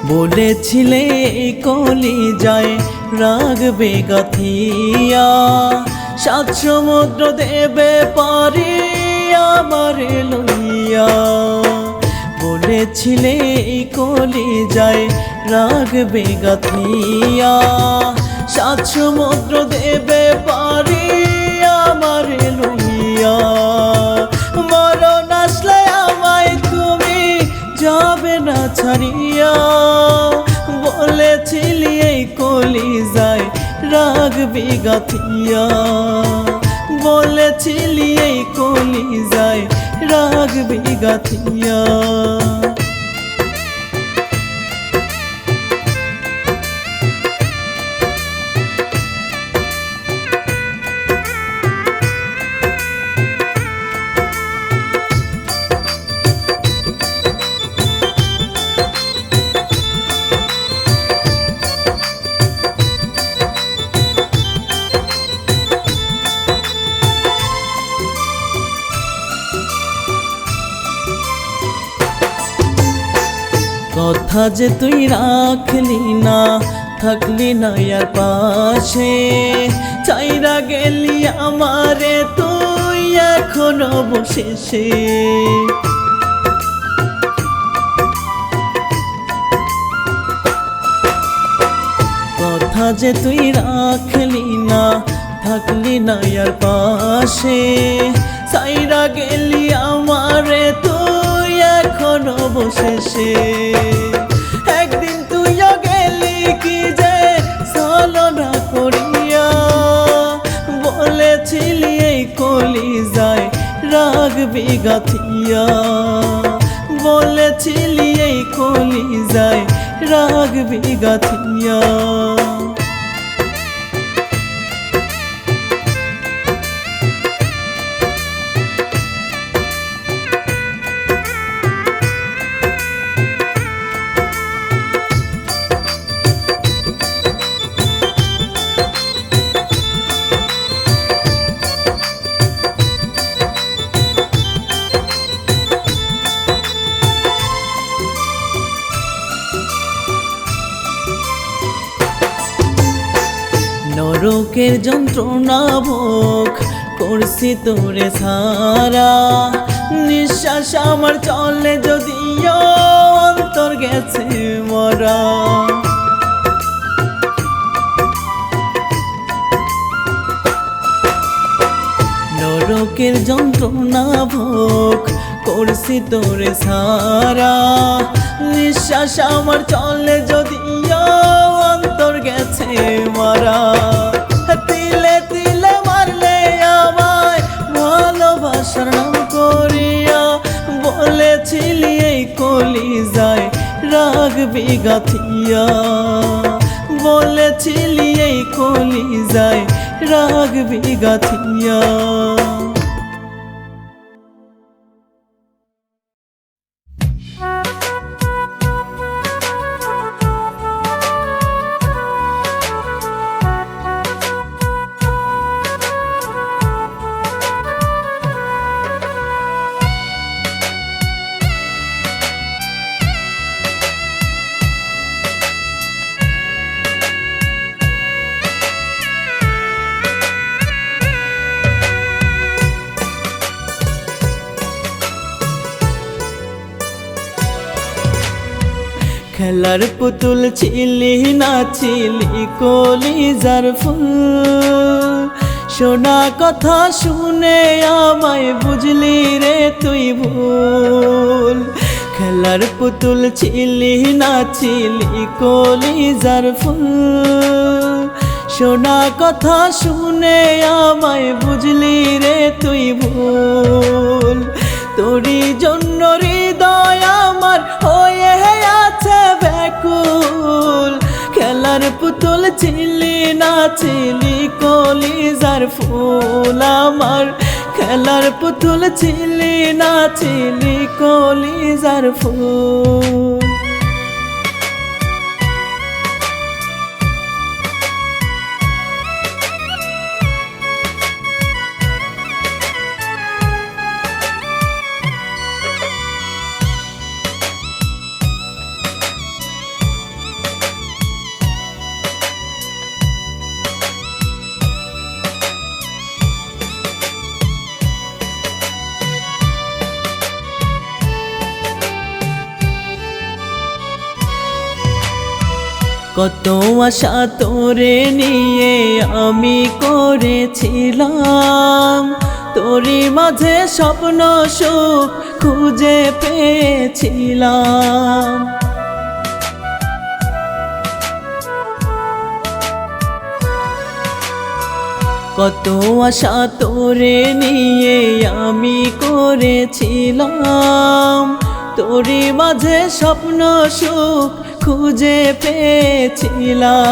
বলেছিলে কলি যায় রাগবে গাথিয়া, সাত সমুদ্র দেবে পারি আমারে লইয়া। বলেছিলে কলি যায় রাগবে গাথিয়া, সাত সমুদ্র দেবে পারি আমারে লইয়া। মরণ আসলে আমায় তুমি যাবে না ছাড়িয়া, বলেছিলি এই কলি যায় রাগবি গাথিয়া, বলেছিলি এই কলি যায় রাগবি গাথিয়া। কথা যে তুই রাখলি না, থাকলি না আর পাশে, চাইরা গেলি আমারে তুই এখনো বসেছে। কথা যে তুই রাখলি না, থাকলি না আর পাশে, চাইরা গেলি আমারে তুই এখনো বসেছে। একদিন তুইও গেলি কি যে ছলনা করিয়া, বলেছিলি এই কলি যায় রাগবি গাথিয়া, বলেছিলি এই কলি যায় রাগবি গাথিয়া। নরকের যন্ত্রণা ভোগ করছি তোরে সারা, নিঃশ্বাস আমার চলে যদিও অন্তর গেছে মরা। নরকের যন্ত্রণা ভোগ করছি তোরে সারা, নিঃশ্বাস আমার চলে যদিও অন্তর গেছে মারা। তিলে তিলে মারলে আমায় ভালোবাসার নাম করিয়া, বলেছিলি এই কলি যায় রাগবি গাথিয়া, বলেছিলি এই কলি যায় রাগবি গাথিয়া। খেলার পুতুল ছিলি না ছিলি কলিজার ফুল, শোনা কথা শুনে আমায় বুঝলি রে তুই ভুল। খেলার পুতুল ছিলি না ছিলি কলিজার ফুল, শোনা কথা শুনে আমায় বুঝলি রে তুই ভুল। তোরই জন্য হৃদয় আমার হয়ে আছে ব্যাকুল, খেলার পুতুল ছিলি না ছিলি কলিজার ফুল আমার, খেলার পুতুল ছিলি না ছিলি কলিজার ফুল। কত আশা তোরে নিয়ে আমি করেছিলাম, তোরই মাঝে স্বপ্ন সুখ খুঁজে পেয়েছিলাম। কত আশা তোরে নিয়ে আমি করেছিলাম, তোরই মাঝে স্বপ্ন সুখ খুঁজে পেয়েছিলাম।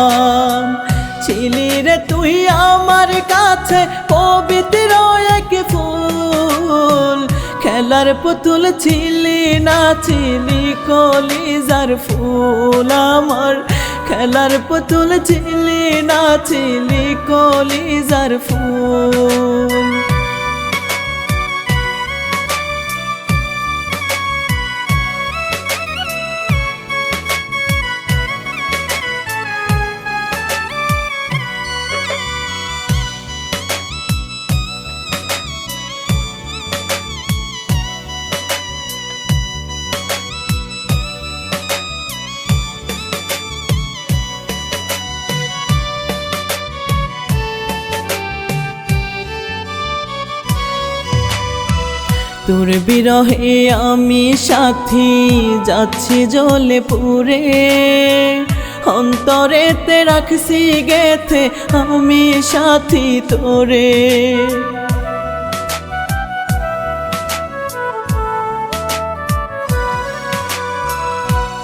ছিলি রে তুই আমার কাছে পবিত্র এক ফুল, খেলার পুতুল ছিলি না ছিলি কলিজার ফুল আমার, খেলার পুতুল ছিলি না ছিলি কলিজার ফুল। তোর বিরহে আমি সাথী যাচ্ছি জ্বলে পুড়ে, অন্তরেতে রাখছি গেথে আমি সাথী তোরে।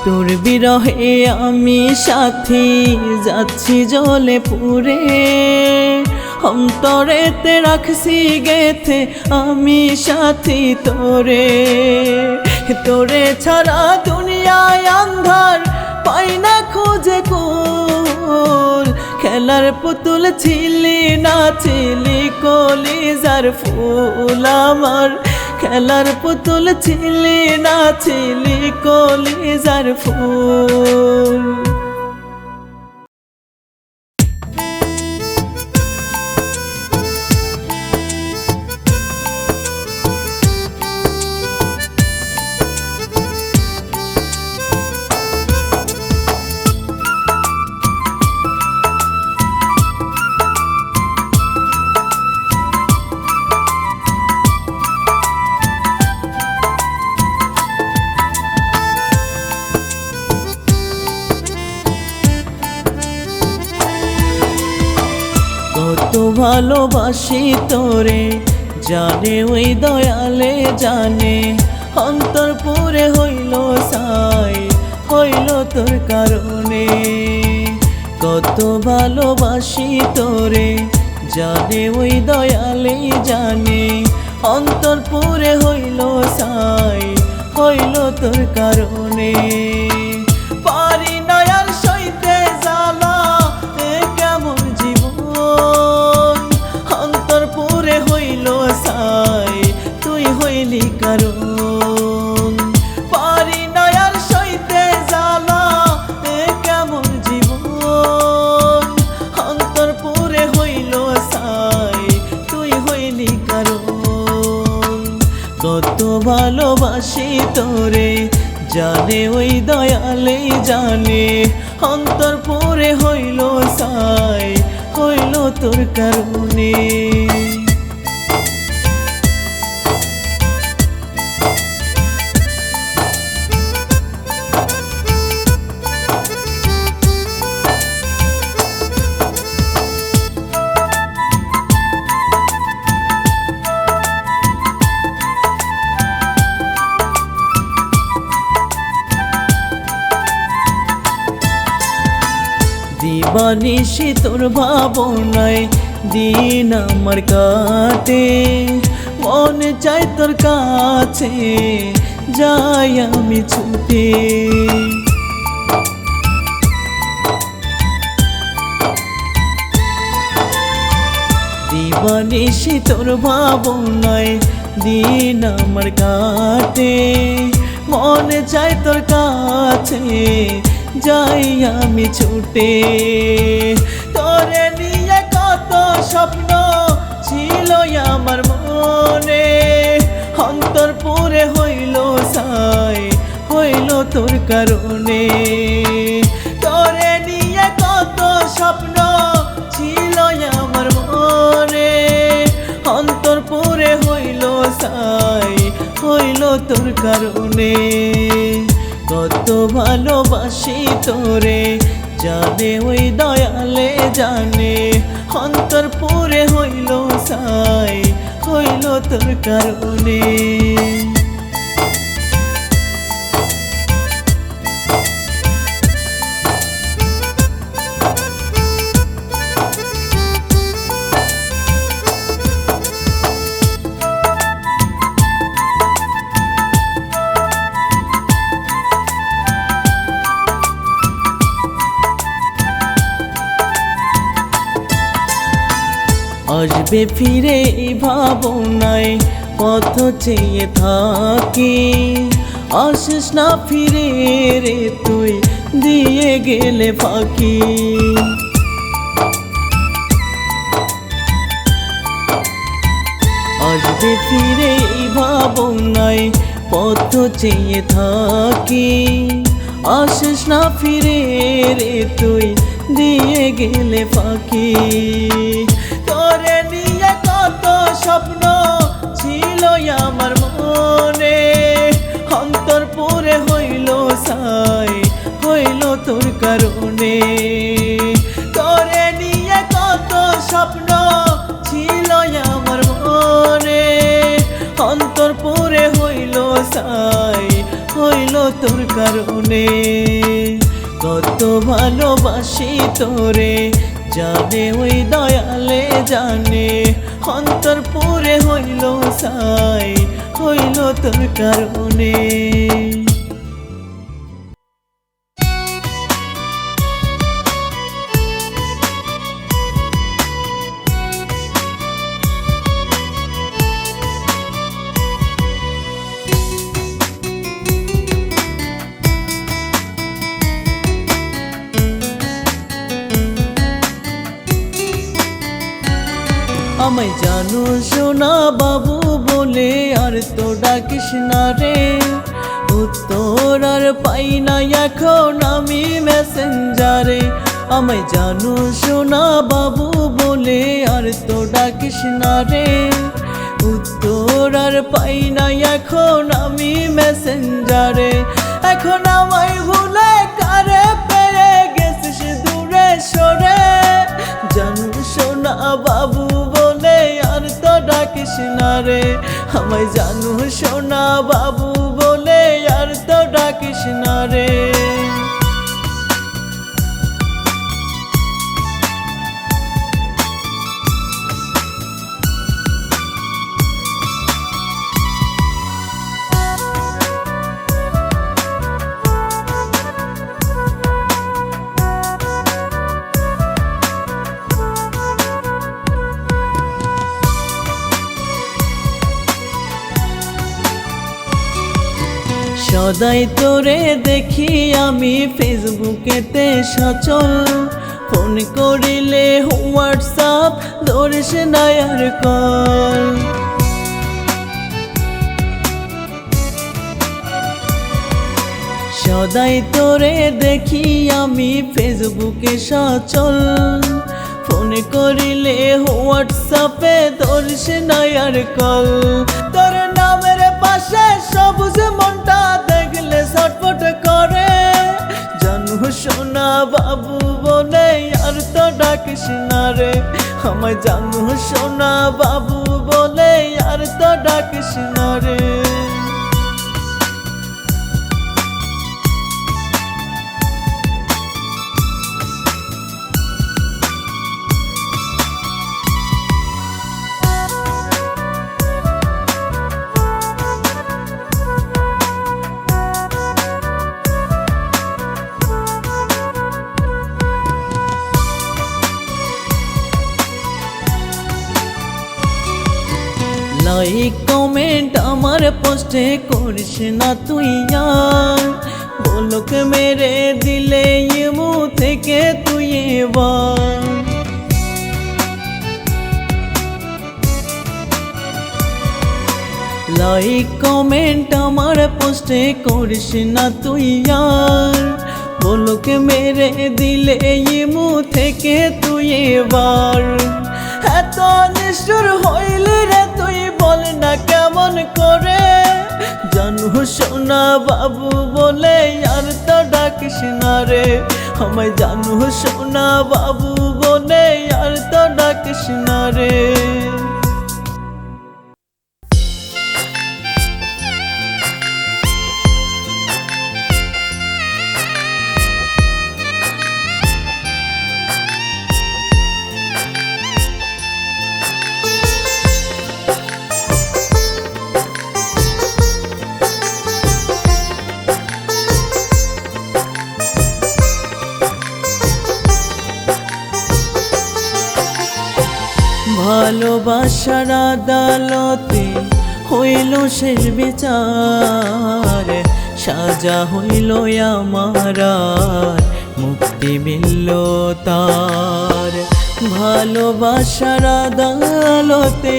তোর বিরহে আমি সাথী যাচ্ছি জ্বলে পুড়ে, অন্তরেতে রাখছি গেথে আমি সাথী তোরে। তোরে ছাড়া দুনিয়ায় আন্ধার পাই না খুঁজে কুল, খেলার পুতুল ছিলি না ছিলি কলিজার ফুল আমার, খেলার পুতুল ছিলি না ছিলি কলিজার ফুল। কত ভালোবাসি তোরে জানে ওই দয়ালে জানে, অন্তর পুরে হইল সাই হইল তোর কারণে। কত ভালোবাসি তোরে জানে ওই দয়ালে জানে, অন্তর পুরে হইল সাই হইল তোর কারণে। পারি না আর সইতে জ্বালা এ কেমন জীবন, অন্তর পুরে হইল সাই তুই হইলি কারণ। পারি না আর সইতে জ্বালা এ কেমন জীবন, অন্তর পুরে হইল সাই তুই হইলি কারণ। কত ভালোবাসি তোরে জানে ওই দয়ালেই জানে, অন্তর পুরে হইল সাই হইল তোর কারণে। দিবানিশি তোর ভাবনায় দিন আমার কাটে, মন চাই তোর কাছে যাই আমি ছুটে। দিবানিশি তোর ভাবনায় দিন আমার কাটে, মন চাই তোর কাছে যাই আমি ছুটে। তোরে নিয়ে কত স্বপ্ন ছিল আমার মনে, অন্তর পুরে হইল সাই হইল তোর কারণে। তোরে নিয়ে স্বপ্ন ছিল আমার মনে, অন্তর পুরে হইল ছাই, হইল তোর কারণে। কত ভালোবাসি তোরে জানে ওই দয়ালে জানে, অন্তর পুরে হইল ছাই, হইল তোর কারণে। আসবে ফিরে এই ভাবনায় পথ চেয়ে থাকি, আসিস না ফিরে রে তুই দিয়ে গেলে ফাঁকি। আসবে ফিরে এই ভাবনায় পথ চেয়ে থাকি, আসিস না ফিরে রে তুই দিয়ে গেলে ফাঁকি। তোরে নিয়ে কত স্বপ্ন ছিল আমার মনে, অন্তর পুরে হইল ছাই, হইল তোর কারণে। তোরে নিয়ে কত স্বপ্ন ছিল আমার মনে, অন্তর পুরে হইল ছাই, হইল তোর কারণে। কত ভালোবাসি তোরে জানে ওই দয়ালে জানে, অন্তর পুরে হইল ছাই, হইল তোর কারণে। আমায় জানো সোনা বাবু বলে আর তো ডাকিস না রে, উত্তর আর পাই না এখন আমি মেসেঞ্জারে। আমায় জানো সোনা বাবু বলে আর তো ডাকিস না রে, উত্তর আর পাই না এখন আমি মেসেঞ্জারে। এখন আমায় ভুলে কারে পেয়ে গেছিস দূরে সরে, জানো সোনা বাবু বলে আর তো ডাকিস না রে। আমায় জানো সোনা বাবু বলে আর তো ডাকিস না রে। সদাই তোরে দেখি আমি ফেসবুকেতে সচল, ফোন করিলে হোয়াটসঅ্যাপ ধরিস না আর কল। সদাই তোরে দেখি আমি ফেসবুকে সচল, ফোন করিলে হোয়াটসঅ্যাপে ধরিস না আর কল। তোর নামের পাশে সবুজ মনটা দেখলে ছটফট করে, জানো সোনা বাবু বলে আর তো ডাকিস না রে। আমায় জানো সোনা বাবু বলে আর তো ডাকিস না রে। লাইক কমেন্ট আমার পোস্টে করিস না তুই আর, বলক মেরে দিলে ইমু থেকে তুই এবার। লাইক কমেন্ট আমার পোস্টে করিস না তুই আর, বলক মেরে ছেড়ে দিলে ইমু থেকে তুই এবার এত নিষ্ঠুর হইলি রে তুই বল না কেমন করে জানু সোনা বাবু বলে আর তো ডাকিস না রে আমায় জানু সোনা বাবু বলে আর তো ডাকিস না রে ভালোবাসার আদালতে হইল শেষ বিচার সাজা হইল আমার আর মুক্তি মিলল তার ভালোবাসার আদালতে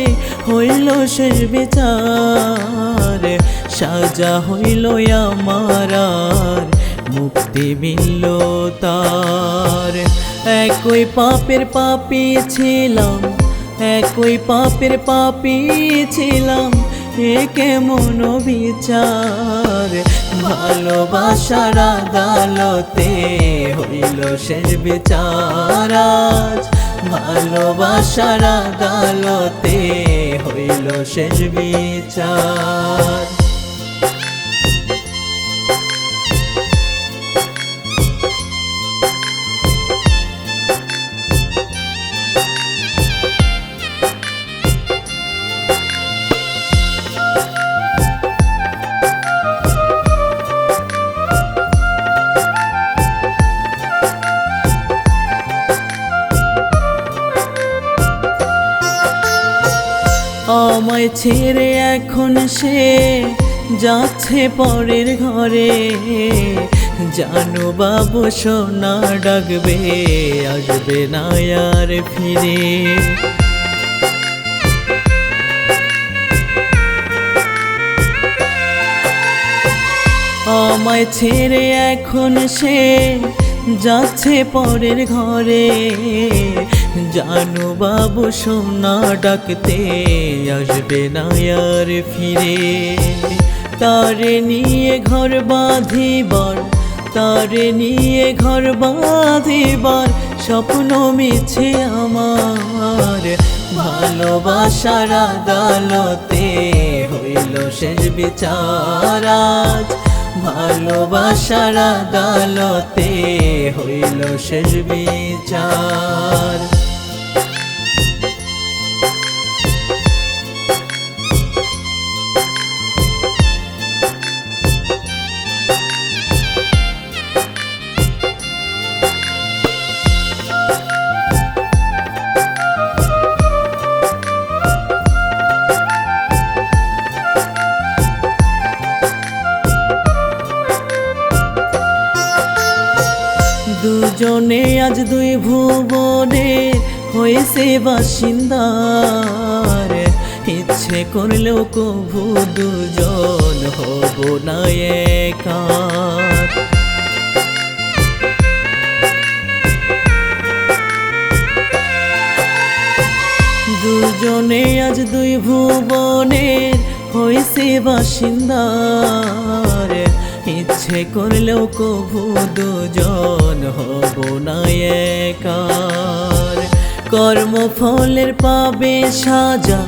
হইল শেষ বিচার সাজা হইল আমার আর মুক্তি মিলল তার একই পাপের পাপী ছিলাম একই পাপের পাপী ছিলাম এ কেমন বিচার ভালোবাসার আদালতে হইল শেষ বিচার আজ ভালোবাসার আদালতে হইল শেষ বিচার আমায় ছেড়ে এখন সে যাচ্ছে পরের ঘরে জানো বাবু সোনা ডাকবে আসবে না আর ফিরে আমায় ছেড়ে এখন সে যাচ্ছে পরের ঘরে জানো বাবু সোনা ডাকতে আসবে না আর ফিরে তারে নিয়ে ঘর বাঁধিবার তারে নিয়ে ঘর বাঁধিবার স্বপ্ন মিছে আমার ভালোবাসার আদালতে হইল শেষ বিচার আজ ভালোবাসার আদালতে হইল শেষ বিচার দুজনে আজ দুই ভুবনে হয়েছে বাসিন্দার ইচ্ছে করলেও কভু দুজন হব না একা দুজনে আজ দুই ভুবনে হয়েছে বাসিন্দার ইচ্ছে করলেও কভু দুজন হব না একার কর্মফলের পাবে সাজা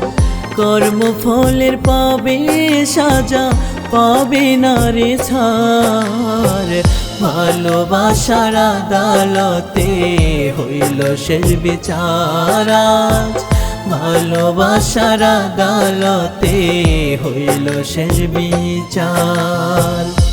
কর্মফলের পাবে সাজা পাবে না রে ছাড় ভালোবাসার আদালতে হইল শেষ বিচার আজ ভালোবাসার আদালতে হইল শেষ বিচার।